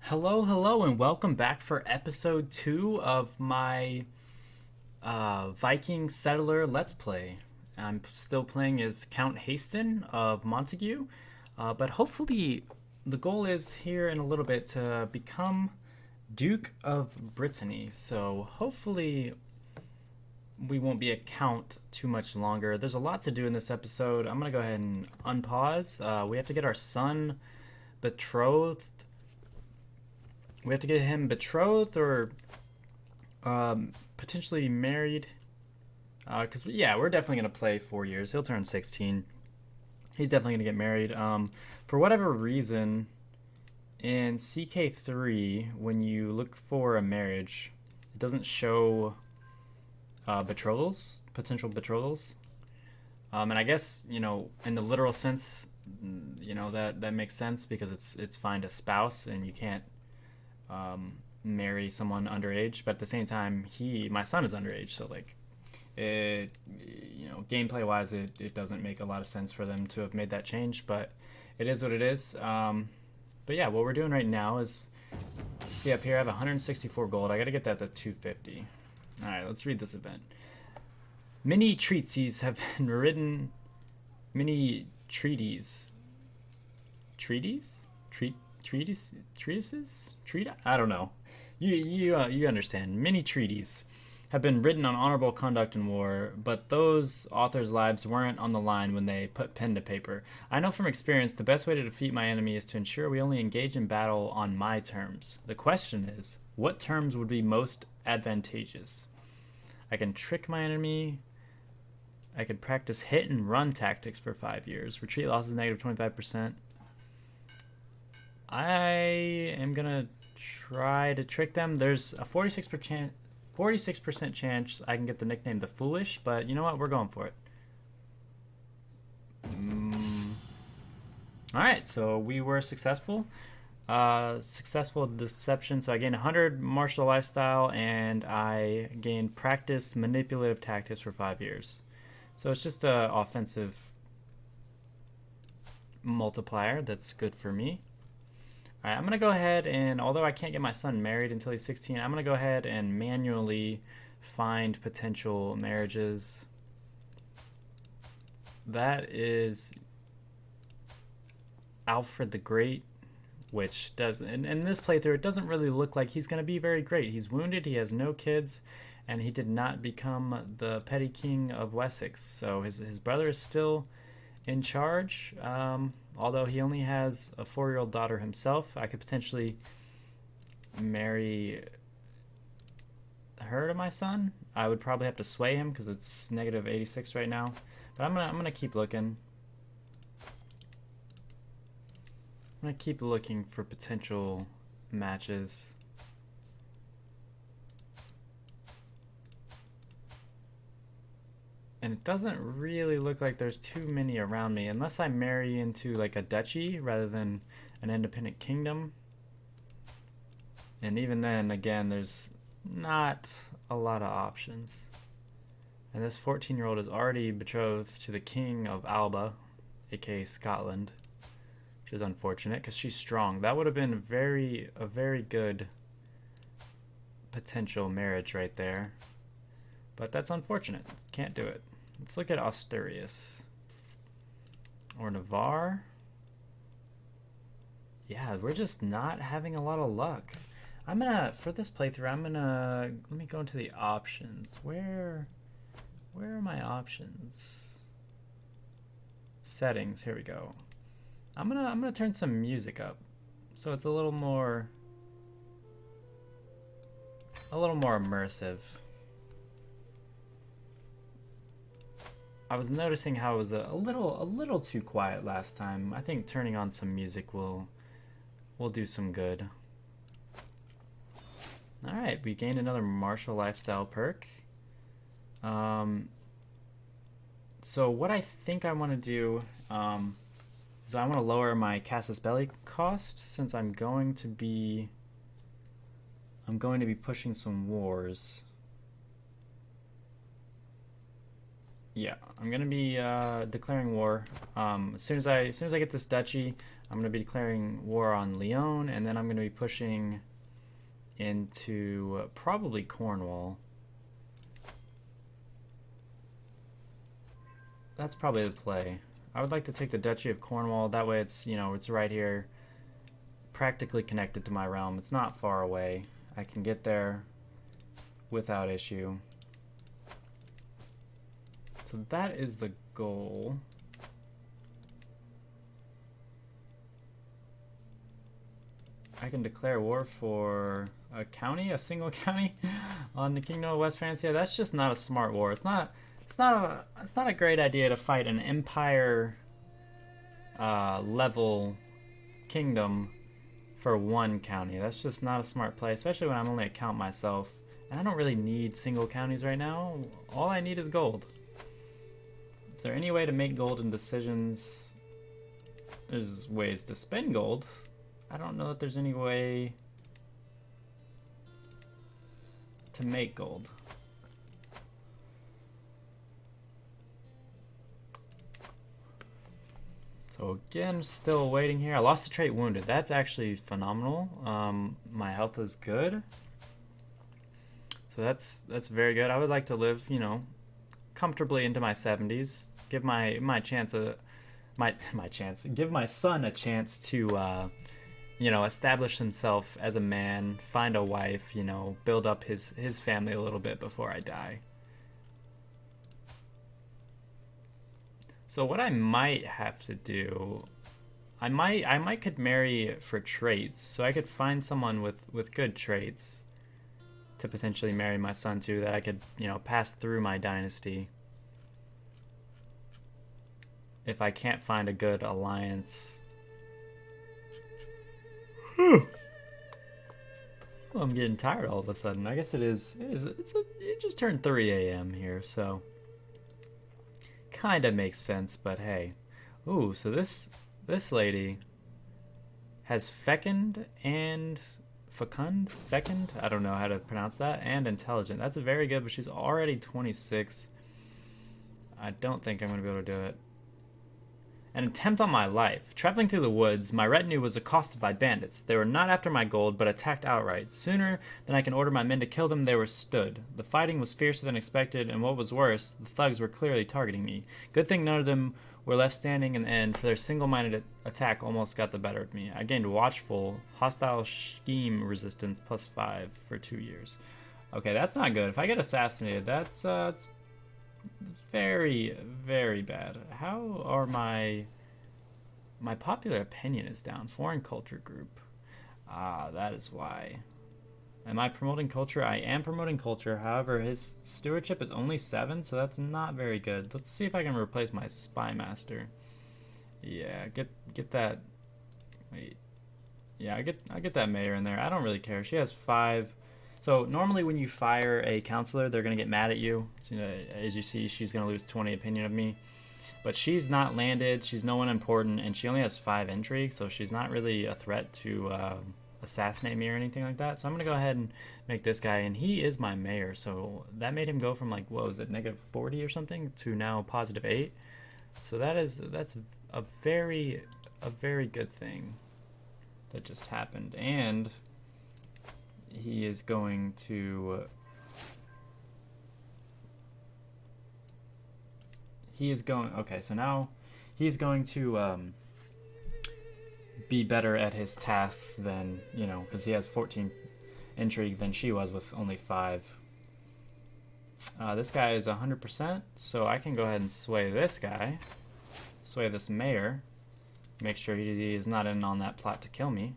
Hello, and welcome back for episode 2 of my Viking Settler Let's Play. I'm still playing as Count Haston of Montague, but hopefully the goal is here in a little bit to become Duke of Brittany. So hopefully we won't be a count too much longer. There's a lot to do in this episode. I'm going to go ahead and unpause. We have to get our son betrothed. We have to get him betrothed or potentially married. Because, we're definitely going to play 4 years. He'll turn 16. He's definitely going to get married. For whatever reason, in Ck3, when you look for a marriage, it doesn't show betrothals, potential betrothals. And I guess, in the literal sense, that makes sense because it's find a spouse and you can't marry someone underage, but at the same time, my son is underage, so like, gameplay wise, it doesn't make a lot of sense for them to have made that change, but it is what it is. But yeah, what we're doing right now is, see up here, I have 164 gold. I got to get that to 250. All right, let's read this event. Many treatises have been written. Many treaties. Treaties? Treatises? I don't know. You understand. Many treaties have been written on honorable conduct in war, but those authors' lives weren't on the line when they put pen to paper. I know from experience the best way to defeat my enemy is to ensure we only engage in battle on my terms. The question is, what terms would be most advantageous? I can trick my enemy. I can practice hit and run tactics for 5 years. Retreat losses negative 25%. I am going to try to trick them. There's a 46% chance I can get the nickname The Foolish, but you know what? We're going for it. Alright, so we were successful. Successful deception. So I gained 100 martial lifestyle, and I gained practice manipulative tactics for 5 years. So it's just an offensive multiplier that's good for me. Alright, I'm going to go ahead and, although I can't get my son married until he's 16, I'm going to go ahead and manually find potential marriages. That is Alfred the Great, which does, in this playthrough, it doesn't really look like he's going to be very great. He's wounded, he has no kids, and he did not become the petty king of Wessex. So his brother is still in charge. Although he only has a 4-year-old daughter himself, I could potentially marry her to my son. I would probably have to sway him because it's negative 86 right now. But I'm gonna keep looking. I'm gonna keep looking for potential matches. And it doesn't really look like there's too many around me, unless I marry into like a duchy rather than an independent kingdom. And even then, again, there's not a lot of options. And this 14-year-old is already betrothed to the king of Alba, aka Scotland, which is unfortunate because she's strong. That would have been a very good potential marriage right there. But that's unfortunate. Can't do it. Let's look at Asturias. Or Navarre. Yeah, we're just not having a lot of luck. For this playthrough, let me go into the options. Where are my options? Settings, here we go. I'm gonna turn some music up. So it's a little more immersive. I was noticing how it was a little too quiet last time. I think turning on some music will do some good. All right, we gained another martial lifestyle perk. So what I think I want to do is I want to lower my Casus Belli cost since I'm going to be pushing some wars. Yeah, I'm gonna be declaring war. As soon as I get this duchy, I'm gonna be declaring war on Lyon, and then I'm gonna be pushing into probably Cornwall. That's probably the play. I would like to take the Duchy of Cornwall. That way, it's right here, practically connected to my realm. It's not far away. I can get there without issue. So that is the goal. I can declare war for a county, a single county, on the Kingdom of West France. Yeah, that's just not a smart war. It's not a great idea to fight an empire level kingdom for one county. That's just not a smart play, especially when I'm only a count myself. And I don't really need single counties right now. All I need is gold. Is there any way to make gold in decisions? There's ways to spend gold. I don't know that there's any way to make gold. So again, still waiting here. I lost the trait wounded. That's actually phenomenal. My health is good. So that's very good. I would like to live, comfortably into my 70s. Give my chance a my chance. Give my son a chance to establish himself as a man, find a wife, build up his family a little bit before I die. So what I might have to do, I might could marry for traits. So I could find someone with good traits to potentially marry my son to, that I could, pass through my dynasty. If I can't find a good alliance. Well, I'm getting tired all of a sudden. I guess it just turned 3 a.m. here, so kind of makes sense, but hey. Ooh, so this lady has fecund, I don't know how to pronounce that, and intelligent. That's very good, but she's already 26. I don't think I'm going to be able to do it. An attempt on my life. Traveling through the woods, my retinue was accosted by bandits. They were not after my gold, but attacked outright. Sooner than I can order my men to kill them, they were stood. The fighting was fiercer than expected, and what was worse, the thugs were clearly targeting me. Good thing none of them were left standing in the end, for their single-minded attack almost got the better of me. I gained watchful, hostile scheme resistance +5 for 2 years. Okay, that's not good. If I get assassinated, that's very, very bad. How are my popular opinion is down? Foreign culture group. That is why. Am I promoting culture? I am promoting culture. However, his stewardship is only 7, so that's not very good. Let's see if I can replace my spy master. Yeah, get that. Wait. Yeah, I get that mayor in there. I don't really care. She has 5. So normally when you fire a counselor, they're going to get mad at you. So, as you see, she's going to lose 20 opinion of me. But she's not landed, she's no one important, and she only has 5 intrigue, so she's not really a threat to assassinate me or anything like that. So I'm going to go ahead and make this guy, and he is my mayor. So that made him go from, like, what was it, -40 or something, to now +8. So that's a very good thing that just happened. And he is going to okay, so now he's going to be better at his tasks than, because he has 14 intrigue than she was with only 5. This guy is 100%, so I can go ahead and sway this guy, sway this mayor, make sure he is not in on that plot to kill me.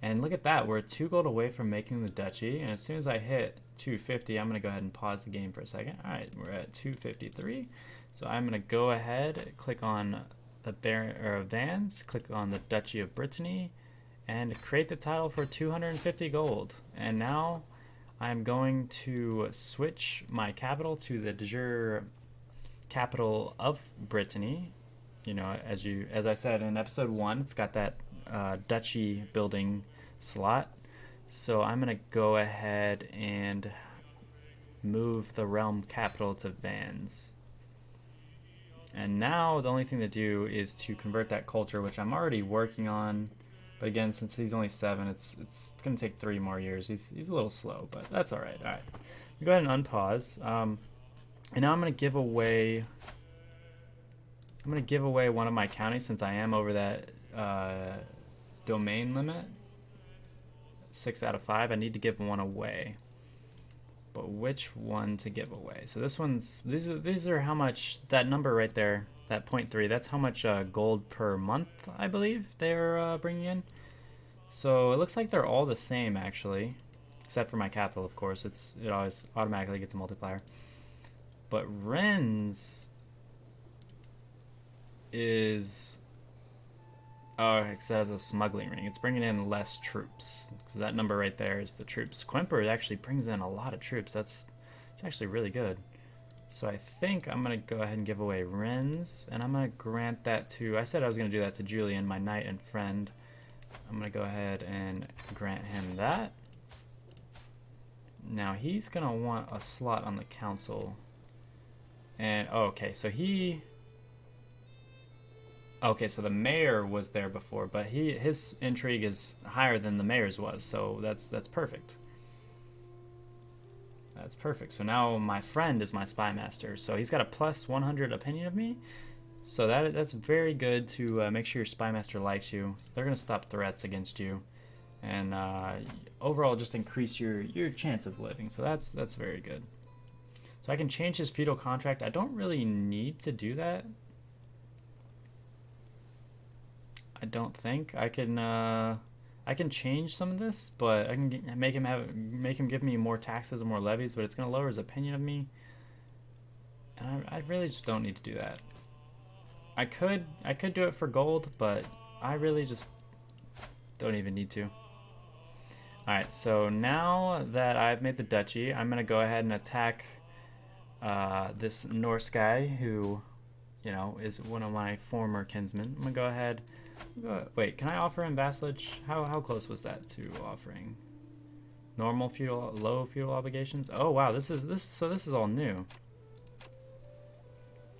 And look at that, we're 2 gold away from making the duchy, and as soon as I hit 250, I'm going to go ahead and pause the game for a second. Alright, we're at 253, so I'm going to go ahead, click on the Vans, click on the Duchy of Brittany, and create the title for 250 gold. And now I'm going to switch my capital to the de jure capital of Brittany. As I said in episode 1, it's got that duchy building slot. So I'm going to go ahead and move the realm capital to Vans. And now the only thing to do is to convert that culture, which I'm already working on. But again, since he's only 7, it's going to take 3 more years. He's a little slow, but that's all right. All right. Go ahead and unpause. And now I'm going to give away... I'm going to give away one of my counties since I am over that domain limit. 6 out of 5. I need to give one away. But which one to give away? So this one's... These are how much... That number right there, that 0.3, that's how much gold per month, I believe, they're bringing in. So it looks like they're all the same, actually. Except for my capital, of course. It always automatically gets a multiplier. But Ren's is... Oh, it has a smuggling ring. It's bringing in less troops. Because that number right there is the troops. Quimper actually brings in a lot of troops. It's actually really good. So I think I'm going to go ahead and give away Ren's. And I'm going to grant that to... I said I was going to do that to Julian, my knight and friend. I'm going to go ahead and grant him that. Now he's going to want a slot on the council. And, oh, okay, so he... Okay, so the mayor was there before, but his intrigue is higher than the mayor's was, so that's perfect. That's perfect. So now my friend is my spy master, so he's got a plus 100 opinion of me. So that's very good to make sure your spy master likes you. They're gonna stop threats against you, and overall just increase your chance of living. So that's very good. So I can change his feudal contract. I don't really need to do that. I don't think I can change some of this, but I can make him give me more taxes and more levies, but it's gonna lower his opinion of me, and I really just don't need to do that. I could do it for gold, but I really just don't even need to. All right, so now that I've made the duchy, I'm gonna go ahead and attack this Norse guy who, you know, is one of my former kinsmen. I'm gonna go ahead. Wait, can I offer him vassalage? How close was that to offering? Normal feudal, low feudal obligations. Oh wow, this is all new.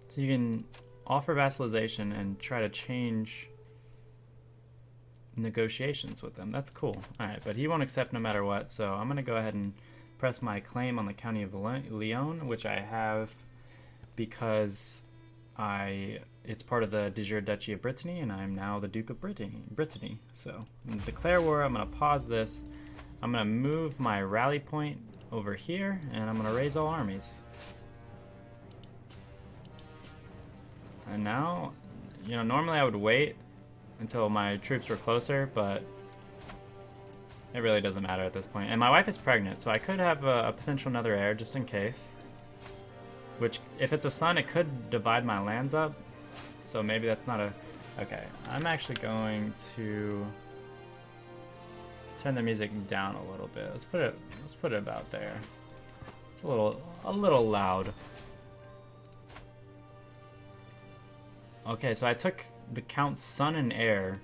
So you can offer vassalization and try to change negotiations with them. That's cool. All right, but he won't accept no matter what. So I'm gonna go ahead and press my claim on the county of Lyon, which I have because it's part of the de jure Duchy of Brittany, and I'm now the Duke of Brittany. So I'm gonna declare war. I'm gonna pause this. I'm gonna move my rally point over here, and I'm gonna raise all armies. And now, you know, normally I would wait until my troops were closer, but it really doesn't matter at this point. And my wife is pregnant, so I could have a potential another heir just in case. Which, if it's a son, it could divide my lands up. So maybe that's not a... Okay, I'm actually going to turn the music down a little bit. Let's put it about there. It's a little loud. Okay, so I took the Count's son and heir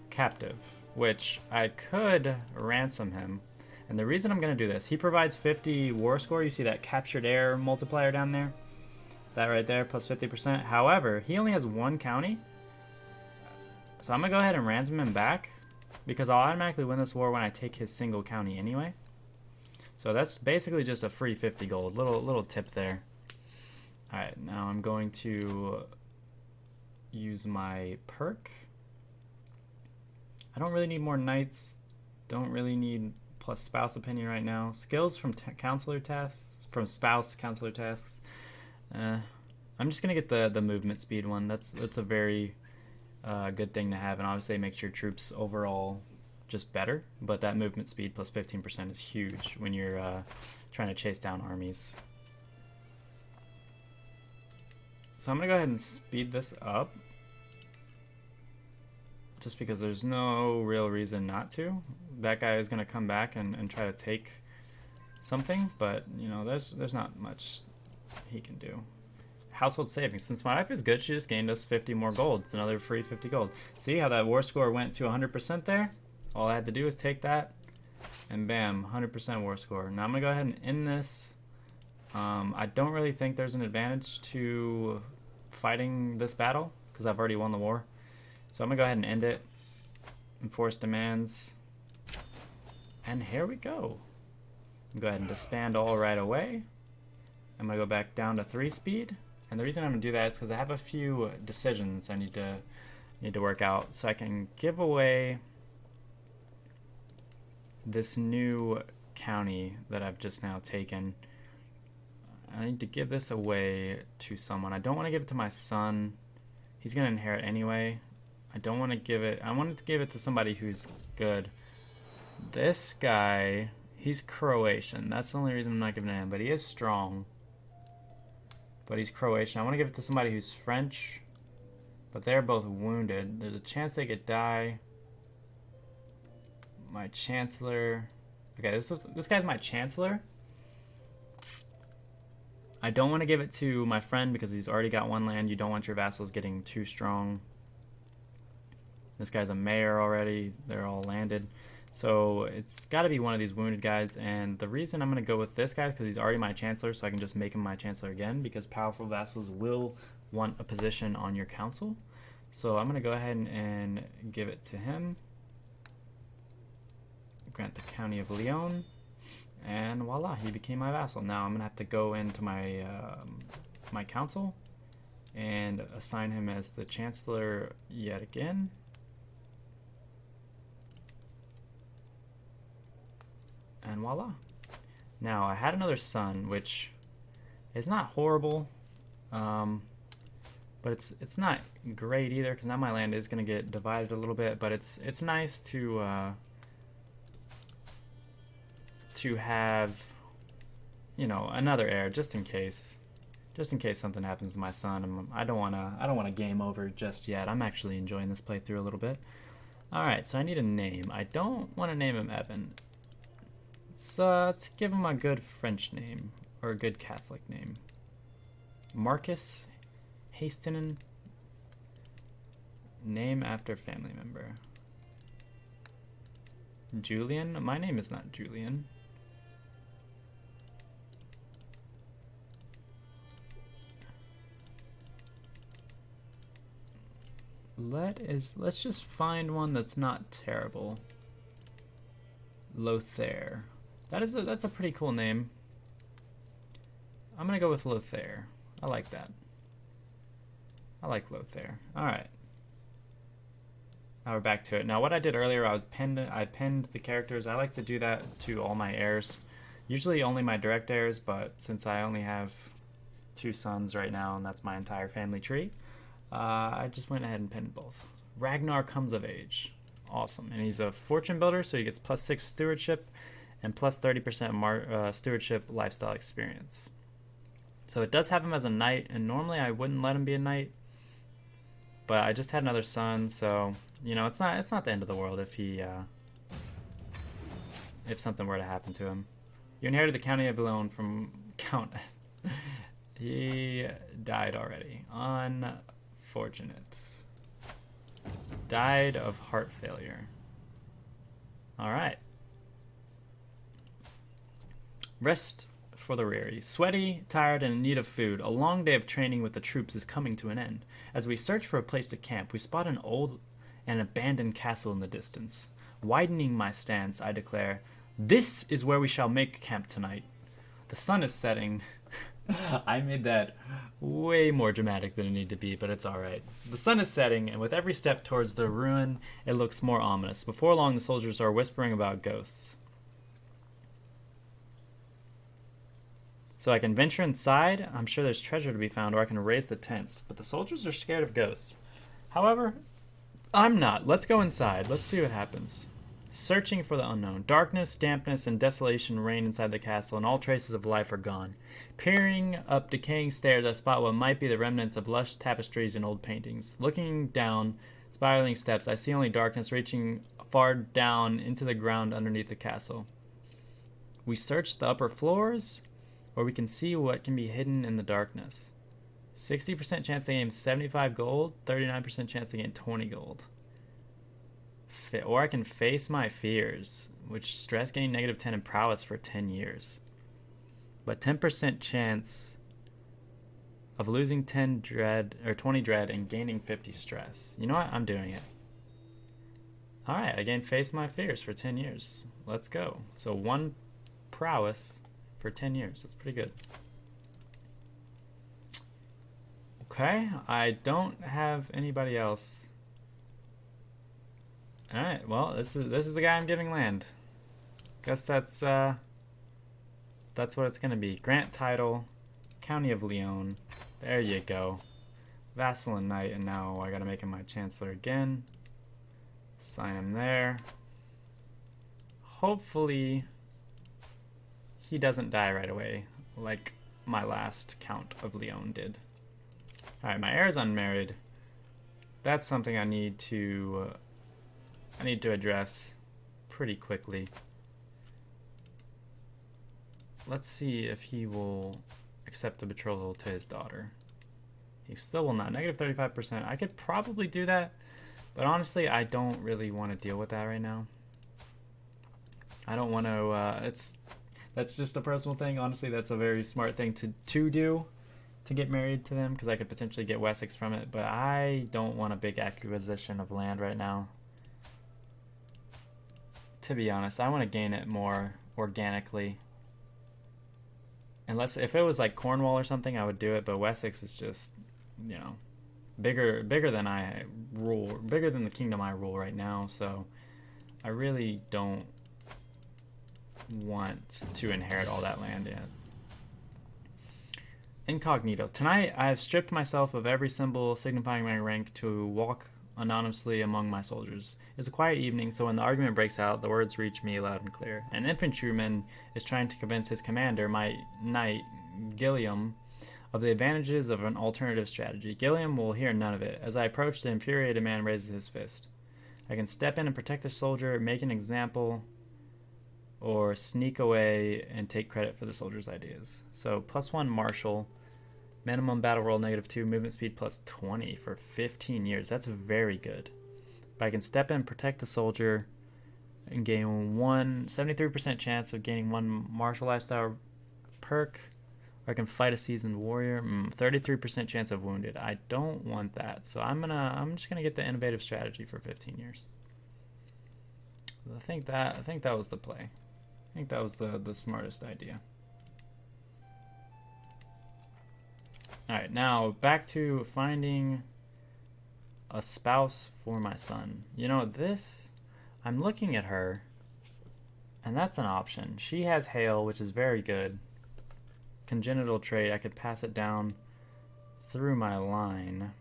captive, which I could ransom him. And the reason I'm going to do this, he provides 50 war score. You see that captured heir multiplier down there? That right there, plus 50%. However, he only has 1 county. So I'm going to go ahead and ransom him back, because I'll automatically win this war when I take his single county anyway. So that's basically just a free 50 gold. Little tip there. Alright, now I'm going to use my perk. I don't really need more knights. Don't really need plus spouse opinion right now. Skills from counselor tasks, from spouse counselor tasks. I'm just gonna get the movement speed one. That's a very good thing to have, and obviously it makes your troops overall just better. But that movement speed plus 15% is huge when you're trying to chase down armies. So I'm gonna go ahead and speed this up, just because there's no real reason not to. That guy is gonna come back and try to take something, but you know, there's not much he can do. Household savings. Since my wife is good, she just gained us 50 more gold. It's another free 50 gold. See how that war score went to 100% there? All I had to do was take that, and bam, 100% war score. Now I'm gonna go ahead and end this. I don't really think there's an advantage to fighting this battle because I've already won the war. So I'm going to go ahead and end it. Enforce demands. And here we go. Go ahead and disband all right away. I'm going to go back down to 3 speed. And the reason I'm going to do that is because I have a few decisions I need to work out. So I can give away this new county that I've just now taken. I need to give this away to someone. I don't want to give it to my son. He's going to inherit anyway. I don't want to give it. I wanted to give it to somebody who's good. This guy, he's Croatian. That's the only reason I'm not giving it to him. But he is strong. But he's Croatian. I want to give it to somebody who's French. But they're both wounded. There's a chance they could die. My chancellor. Okay, this guy's my chancellor. I don't want to give it to my friend because he's already got 1 land. You don't want your vassals getting too strong. This guy's a mayor already. They're all landed. So it's got to be one of these wounded guys. And the reason I'm going to go with this guy is because he's already my chancellor, so I can just make him my chancellor again, because powerful vassals will want a position on your council. So I'm going to go ahead and give it to him. Grant the county of Lyon. And voila, he became my vassal. Now I'm going to have to go into my my council and assign him as the chancellor yet again. And voila. Now, I had another son, which is not horrible, but it's not great either, because now my land is going to get divided a little bit. But it's nice to have, you know, another heir just in case something happens to my son. I don't want to game over just yet. I'm actually enjoying this playthrough a little bit. All right, so I need a name. I don't want to name him Evan. Let's give him a good French name, or a good Catholic name. Marcus Hastinen. Name after family member. Julian? My name is not Julian. Let's just find one that's not terrible. Lothair. That's a pretty cool name. I'm gonna go with Lothair. I like that. I like Lothair. All right. Now we're back to it. Now what I did earlier, I pinned the characters. I like to do that to all my heirs. Usually only my direct heirs, but since I only have 2 sons right now, and that's my entire family tree, I just went ahead and pinned both. Ragnar comes of age. Awesome. And he's a fortune builder, so he gets +6 stewardship and plus 30% stewardship lifestyle experience. So it does have him as a knight, and normally I wouldn't let him be a knight, but I just had another son, so you know, it's not the end of the world if something were to happen to him. You inherited the county of Lyon from Count. He died already. Unfortunate. Died of heart failure. All right. Rest for the weary. Sweaty, tired, and in need of food, a long day of training with the troops is coming to an end. As we search for a place to camp, we spot an old and abandoned castle in the distance. Widening my stance, I declare, "This is where we shall make camp tonight." The sun is setting. I made that way more dramatic than it needed to be, but it's alright. The sun is setting, and with every step towards the ruin, it looks more ominous. Before long, the soldiers are whispering about ghosts. So I can venture inside. I'm sure there's treasure to be found, or I can raise the tents. But the soldiers are scared of ghosts. However, I'm not. Let's go inside. Let's see what happens. Searching for the unknown. Darkness, dampness, and desolation reign inside the castle, and all traces of life are gone. Peering up decaying stairs, I spot what might be the remnants of lush tapestries and old paintings. Looking down spiraling steps, I see only darkness reaching far down into the ground underneath the castle. We search the upper floors, or we can see what can be hidden in the darkness. 60% chance to gain 75 gold, 39% chance to gain 20 gold. Or I can face my fears, which stress gain -10 and prowess for 10 years. But 10% chance of losing 10 dread or 20 dread and gaining 50 stress. You know what? I'm doing it. Alright, I gained face my fears for 10 years. Let's go. So 1 prowess for 10 years. That's pretty good. Okay, I don't have anybody else. Alright, well, this is the guy I'm giving land. Guess that's what it's gonna be. Grant title, County of Leon. There you go. Vassal and Knight, and now I gotta make him my Chancellor again. Sign him there. Hopefully he doesn't die right away, like my last Count of Leon did. Alright, my heir is unmarried. That's something I need to address pretty quickly. Let's see if he will accept the betrothal to his daughter. He still will not. Negative 35%. I could probably do that, but honestly, I don't really want to deal with that right now. I don't want to, that's just a personal thing. Honestly, that's a very smart thing to do, to get married to them, because I could potentially get Wessex from it, but I don't want a big acquisition of land right now. To be honest, I want to gain it more organically. Unless, if it was like Cornwall or something, I would do it, but Wessex is just, you know, bigger than I rule, bigger than the kingdom I rule right now, so I really don't want to inherit all that land yet. Incognito. Tonight, I have stripped myself of every symbol signifying my rank to walk anonymously among my soldiers. It's a quiet evening, so when the argument breaks out, the words reach me loud and clear. An infantryman is trying to convince his commander, my knight, Gilliam, of the advantages of an alternative strategy. Gilliam will hear none of it. As I approach, the infuriated man raises his fist. I can step in and protect the soldier, make an example, or sneak away and take credit for the soldier's ideas. So +1 martial, minimum battle roll -2, movement speed +20 for 15 years. That's very good. But I can step in, protect the soldier, and gain 73% chance of gaining 1 martial lifestyle perk. Or I can fight a seasoned warrior. 33% chance of wounded. I don't want that, so I'm just gonna get the innovative strategy for 15 years. I think that was the play. I think that was the smartest idea. Alright, now back to finding a spouse for my son. You know, I'm looking at her, and that's an option. She has hail, which is very good. Congenital trait, I could pass it down through my line.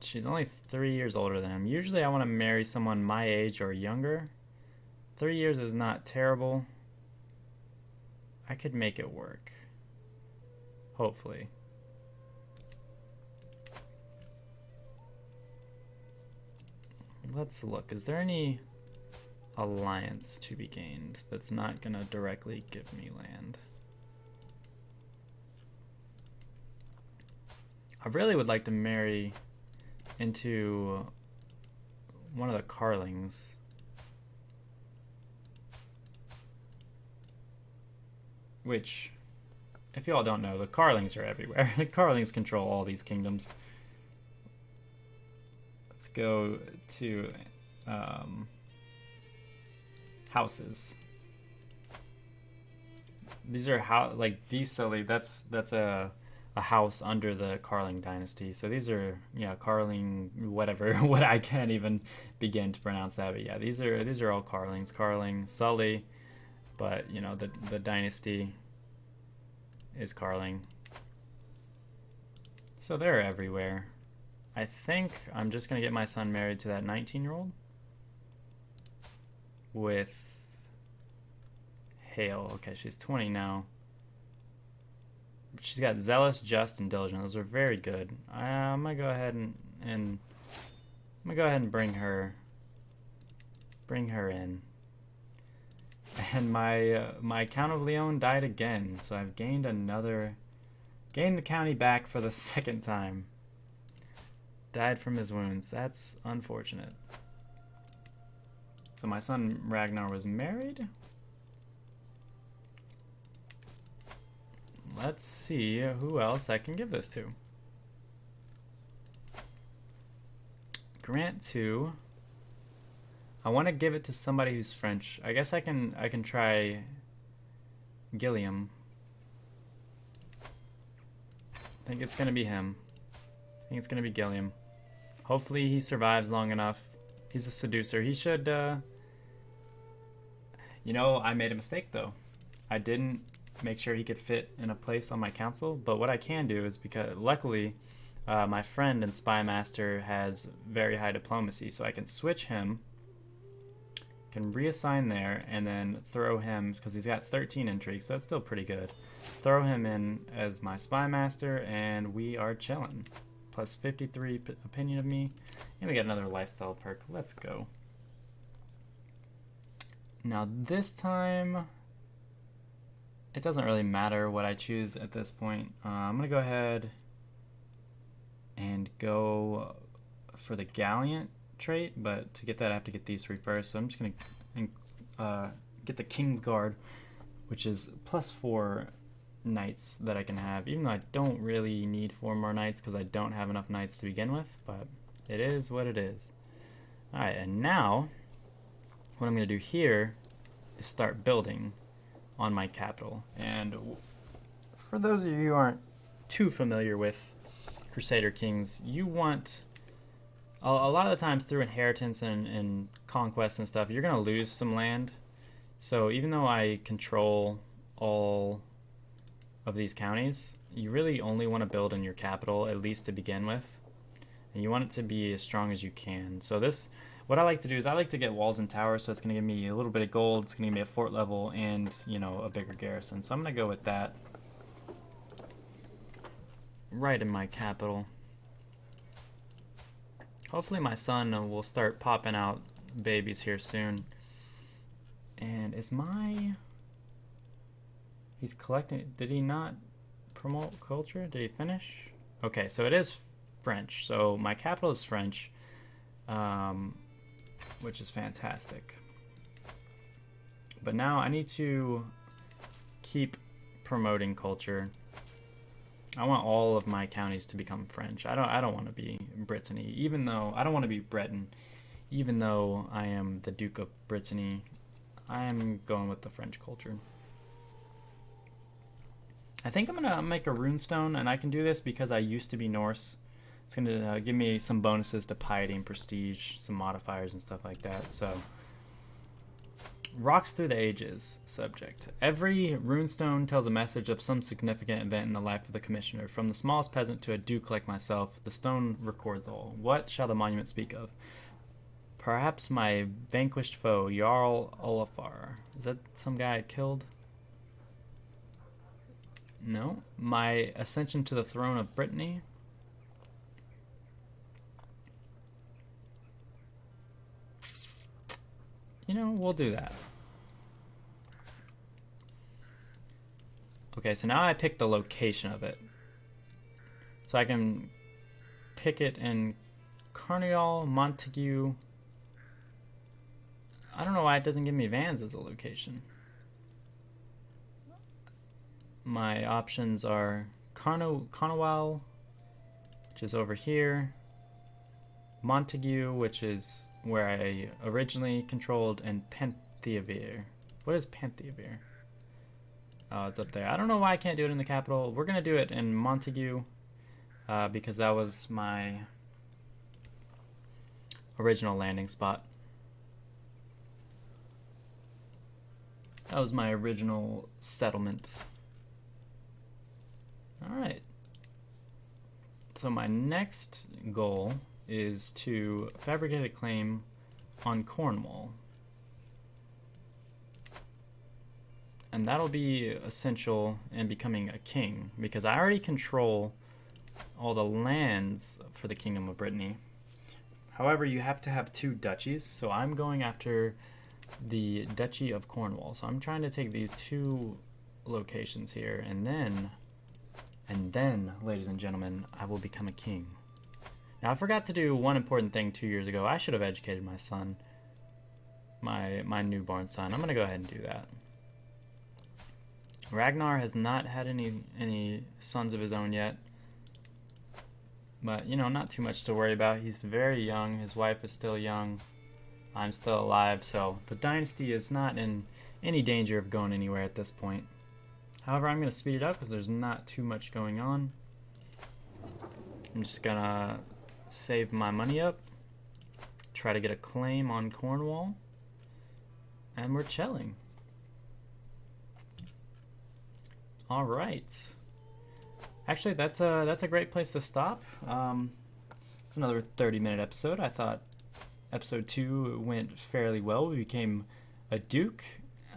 She's only 3 years older than him. Usually I want to marry someone my age or younger. 3 years is not terrible. I could make it work. Hopefully. Let's look. Is there any alliance to be gained that's not going to directly give me land? I really would like to marry into one of the Carlings. Which, if y'all don't know, the Carlings are everywhere. The Carlings control all these kingdoms. Let's go to houses. These are like Deasley. That's a house under the Carling dynasty. So these are, yeah, Carling whatever. What, I can't even begin to pronounce that. But yeah, these are all Carlings. Carling, Sully. But, you know, the dynasty is Carling. So they're everywhere. I think I'm just going to get my son married to that 19-year-old. With Hale. Okay, she's 20 now. She's got Zealous, Just, and Diligent. Those are very good. I'm going to go ahead and bring her in. And my Count of Leon died again, so I've gained the county back for the second time. Died from his wounds. That's unfortunate. So my son Ragnar was married. let's see who else I can give this to. Grant to. I want to give it to somebody who's French. I guess I can try Gilliam. I think it's gonna be him. I think it's gonna be Gilliam. Hopefully he survives long enough. He's a seducer. He should. You know, I made a mistake though. I didn't make sure he could fit in a place on my council. But what I can do is, because luckily, my friend and spy master has very high diplomacy, so I can switch him. Can reassign there and then throw him, because he's got 13 intrigue, so that's still pretty good. Throw him in as my spy master, and we are chilling. Plus 53 opinion of me, and we got another lifestyle perk. Let's go. Now this time, it doesn't really matter what I choose at this point. I'm gonna go ahead and go for the Gallant trait, but to get that I have to get these 3 first, so I'm just gonna get the King's Guard, which is plus 4 knights that I can have, even though I don't really need 4 more knights because I don't have enough knights to begin with, but it is what it is. Alright, and now what I'm going to do here is start building on my capital. And for those of you who aren't too familiar with Crusader Kings, you want a lot of the times through inheritance and conquest and stuff, you're going to lose some land. So even though I control all of these counties, you really only want to build in your capital, at least to begin with. And you want it to be as strong as you can. So this, what I like to do is I like to get walls and towers, so it's going to give me a little bit of gold, it's going to give me a fort level, and, you know, a bigger garrison. So I'm going to go with that right in my capital. Hopefully my son will start popping out babies here soon. And is my... He's collecting... Did he not promote culture? Did he finish? Okay, so it is French. So my capital is French, which is fantastic. But now I need to keep promoting culture. I want all of my counties to become French. I don't want to be Brittany, even though I don't want to be Breton, even though I am the Duke of Brittany. I am going with the French culture. I think I'm gonna make a runestone, and I can do this because I used to be Norse. It's gonna give me some bonuses to piety and prestige, some modifiers and stuff like that. So, Rocks Through the Ages subject. Every runestone tells a message of some significant event in the life of the commissioner. From the smallest peasant to a duke like myself, the stone records all. What shall the monument speak of? Perhaps my vanquished foe, Jarl Olafar. Is that some guy I killed? No. My ascension to the throne of Brittany. You know, we'll do that. Okay, so now I pick the location of it. So I can pick it in Carnival, Montague. I don't know why it doesn't give me Vans as a location. My options are Carnival, which is over here, Montague, which is where I originally controlled, and Penthievere. What is Penthievere? Oh, it's up there. I don't know why I can't do it in the capital. We're going to do it in Montague because that was my original landing spot. That was my original settlement. Alright. So my next goal is to fabricate a claim on Cornwall. And that'll be essential in becoming a king, because I already control all the lands for the Kingdom of Brittany. However, you have to have 2 duchies, so I'm going after the Duchy of Cornwall. So I'm trying to take these 2 locations here, and then, ladies and gentlemen, I will become a king. Now, I forgot to do one important thing 2 years ago. I should have educated my son, my newborn son. I'm going to go ahead and do that. Ragnar has not had any sons of his own yet. But, you know, not too much to worry about. He's very young. His wife is still young. I'm still alive. So the dynasty is not in any danger of going anywhere at this point. However, I'm going to speed it up because there's not too much going on. I'm just going to save my money up. Try to get a claim on Cornwall. And we're chilling. All right. Actually, that's a great place to stop. It's another 30-minute episode. I thought episode 2 went fairly well. We became a duke.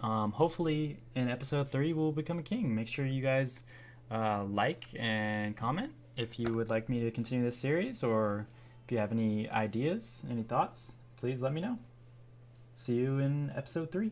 Hopefully, in episode 3, we'll become a king. Make sure you guys like and comment if you would like me to continue this series, or if you have any ideas, any thoughts, please let me know. See you in episode 3.